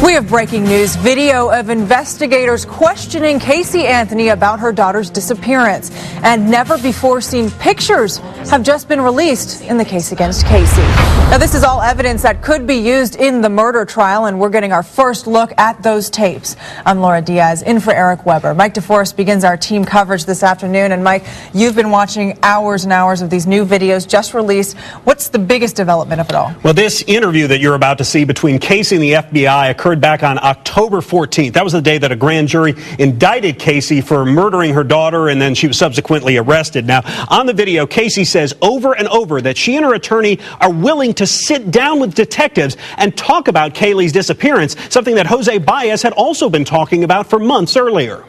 We have breaking news. Video of investigators questioning Casey Anthony about her daughter's disappearance. And never before seen pictures have just been released in the case against Casey. Now, this is all evidence that could be used in the murder trial, and we're getting our first look at those tapes. I'm Laura Diaz, in for Eric Weber. Mike DeForest begins our team coverage this afternoon. And Mike, you've been watching hours and hours of these new videos just released. What's the biggest development of it all? Well, this interview that you're about to see between Casey and the FBI occurred back on October 14th. That was the day that a grand jury indicted Casey for murdering her daughter, and then she was subsequently arrested. Now, on the video, Casey says over and over that she and her attorney are willing to sit down with detectives and talk about Kaylee's disappearance, something that Jose Baez had also been talking about for months earlier.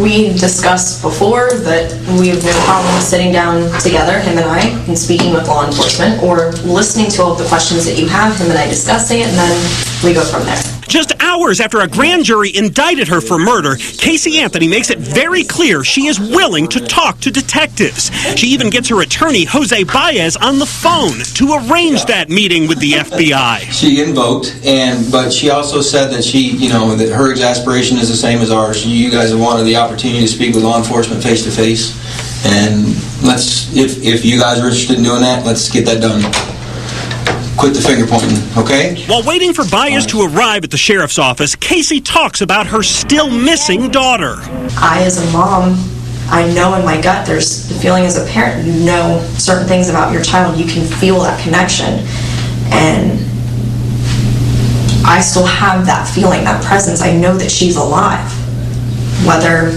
We discussed before that we have no problem sitting down together, him and I, and speaking with law enforcement, or listening to all of the questions that you have, him and I discussing it, and then we go from there. Just hours after a grand jury indicted her for murder, Casey Anthony makes it very clear she is willing to talk to detectives. She even gets her attorney, Jose Baez, on the phone to arrange that meeting with the FBI. She invoked, but she also said that that her exasperation is the same as ours. You guys have wanted the opportunity to speak with law enforcement face to face, and if you guys are interested in doing that, let's get that done. Quit the finger pointing, okay? While waiting for Baez to arrive at the sheriff's office, Casey talks about her still missing daughter. I, as a mom, I know in my gut, there's the feeling as a parent, you know certain things about your child, you can feel that connection. And I still have that feeling, that presence. I know that she's alive. Whether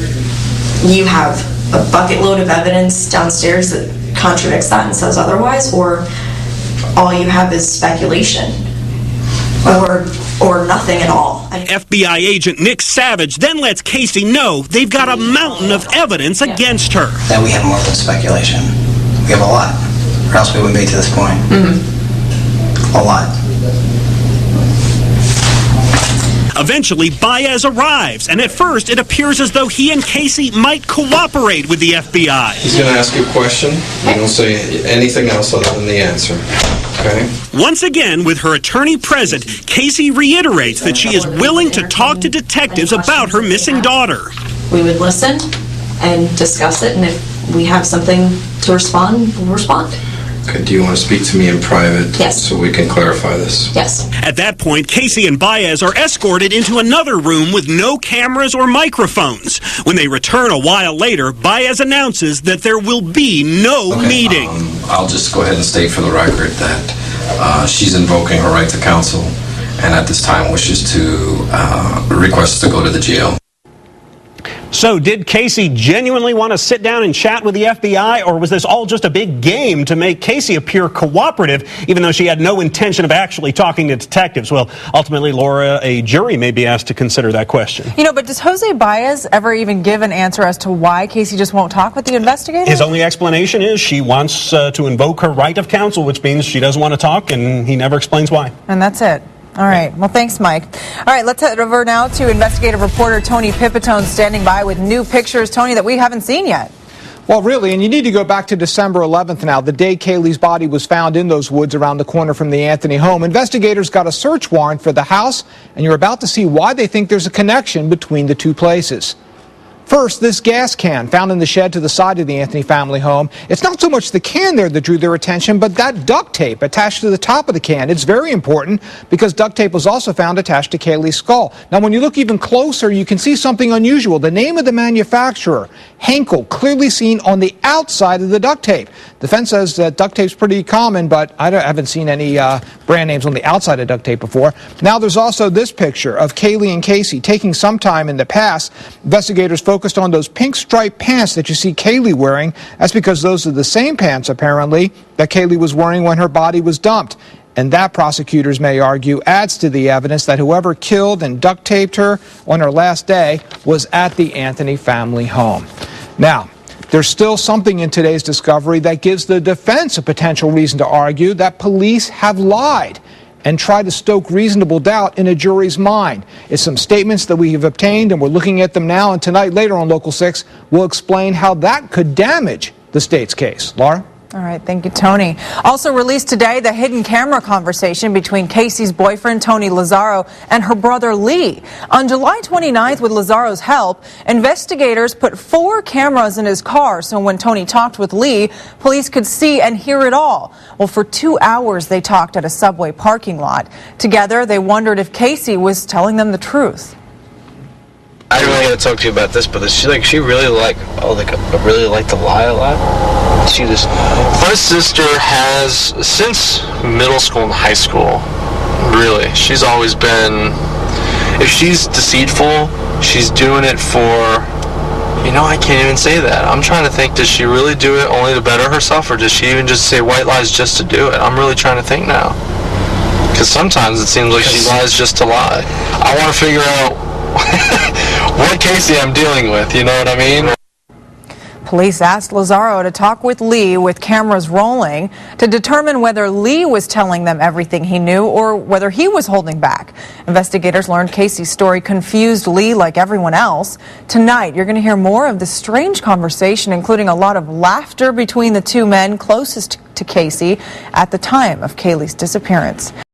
you have a bucket load of evidence downstairs that contradicts that and says otherwise, or all you have is speculation, or nothing at all. FBI agent Nick Savage then lets Casey know they've got a mountain of evidence against her. That we have more than speculation. We have a lot, or else we wouldn't be to this point. A lot. Eventually, Baez arrives, and at first it appears as though he and Casey might cooperate with the FBI. He's going to ask you a question. You don't say anything else other than the answer. Okay? Once again, with her attorney present, Casey reiterates that she is willing to talk to detectives about her missing daughter. We would listen and discuss it, and if we have something to respond, we'll respond. Okay, do you want to speak to me in private? Yes. So we can clarify this? Yes. At that point, Casey and Baez are escorted into another room with no cameras or microphones. When they return a while later, Baez announces that there will be no meeting. I'll just go ahead and state for the record that she's invoking her right to counsel, and at this time wishes to request to go to the jail. So did Casey genuinely want to sit down and chat with the FBI, or was this all just a big game to make Casey appear cooperative, even though she had no intention of actually talking to detectives? Well, ultimately, Laura, a jury may be asked to consider that question. But does Jose Baez ever even give an answer as to why Casey just won't talk with the investigators? His only explanation is she wants to invoke her right of counsel, which means she doesn't want to talk, and he never explains why. And that's it. All right. Well, thanks, Mike. All right, let's head over now to investigative reporter Tony Pipitone standing by with new pictures, Tony, that we haven't seen yet. Well, really, and you need to go back to December 11th now, the day Kaylee's body was found in those woods around the corner from the Anthony home. Investigators got a search warrant for the house, and you're about to see why they think there's a connection between the two places. First, this gas can found in the shed to the side of the Anthony family home. It's not so much the can there that drew their attention, but that duct tape attached to the top of the can. It's very important because duct tape was also found attached to Kaylee's skull. Now, when you look even closer, you can see something unusual. The name of the manufacturer, Henkel, clearly seen on the outside of the duct tape. The defense says that duct tape's pretty common, but I haven't seen any brand names on the outside of duct tape before. Now, there's also this picture of Kaylee and Casey taking some time in the past. Investigators focused on those pink striped pants that you see Kaylee wearing. That's because those are the same pants, apparently, that Kaylee was wearing when her body was dumped. And that, prosecutors may argue, adds to the evidence that whoever killed and duct taped her on her last day was at the Anthony family home. Now, there's still something in today's discovery that gives the defense a potential reason to argue that police have lied and try to stoke reasonable doubt in a jury's mind. It's some statements that we have obtained, and we're looking at them now, and tonight, later on Local 6, we'll explain how that could damage the state's case. Laura? All right, thank you, Tony. Also released today, the hidden camera conversation between Casey's boyfriend, Tony Lazzaro, and her brother, Lee. On July 29th, with Lazzaro's help, investigators put 4 cameras in his car, so when Tony talked with Lee, police could see and hear it all. Well, for 2 hours, they talked at a Subway parking lot. Together, they wondered if Casey was telling them the truth. I didn't really want to talk to you about this, but she really liked to lie a lot. My sister has, since middle school and high school, really, she's always been, if she's deceitful, she's doing it for, I can't even say that. I'm trying to think, does she really do it only to better herself, or does she even just say white lies just to do it? I'm really trying to think now. Because sometimes it seems like she lies just to lie. I want to figure out what Casey I'm dealing with, you know what I mean? Police asked Lazzaro to talk with Lee with cameras rolling to determine whether Lee was telling them everything he knew or whether he was holding back. Investigators learned Casey's story confused Lee like everyone else. Tonight, you're going to hear more of this strange conversation, including a lot of laughter between the 2 men closest to Casey at the time of Kaylee's disappearance.